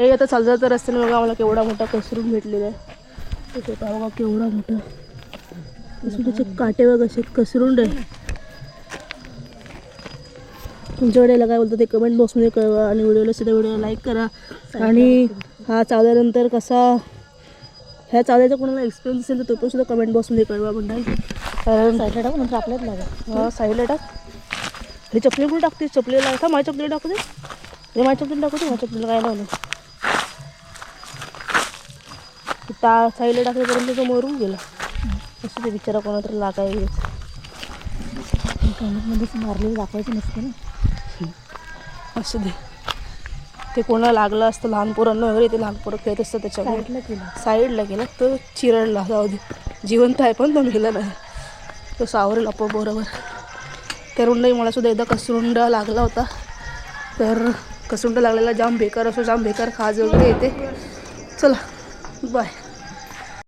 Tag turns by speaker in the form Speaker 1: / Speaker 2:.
Speaker 1: हे आता चालता रस्त्याने बघा आम्हाला केवढा मोठा कसरून भेटलेला आहे. तो छोटा बघा केवढा मोठा त्याचे काटे बघा असे कसरून आहे. तुमच्याकडे काय बोलतं ते कमेंट बॉक्समध्ये कळवा आणि व्हिडिओला सुद्धा व्हिडिओला लाईक करा. आणि हा चावल्यानंतर कसा ह्या चावल्याचा कोणाला एक्सपिरियन्स असेल तर तो पण सुद्धा कमेंट बॉक्समध्ये कळवा म्हणतात. कारण साईडला टाक नंतर आपल्याच लागेल. हा साईडला टाक. हे चपली कुठे टाकते? चपलीला का माझ्या चपलीला टाकू दे. हे माझ्या चपलीला टाकू दे. माझ्या चपलीला काय लावलं साईडला टाकल्यापर्यंत तो मरून गेला. असं ते बिचारा कोणा तरी लागायला कमेंटमध्येच मारलेलं दाखवायचं नसतं ना. असं दे ते कोणाला लागलं असतं लहान पोरांना वगैरे ते लहान पोरं खेळत असतं त्याच्यामुळे साईडला गेला तो चिरडला. जाऊ दे जिवंत आहे पण तो मेला नाही. तो सावरेल आपोआप बरोबर. त्या रुंडाई मला सुद्धा एकदा कसरुंडा लागला होता. तर कसरुंडा लागलेला जाम बेकार असो जाम बेकार खाज वगैरे येते. चला बाय.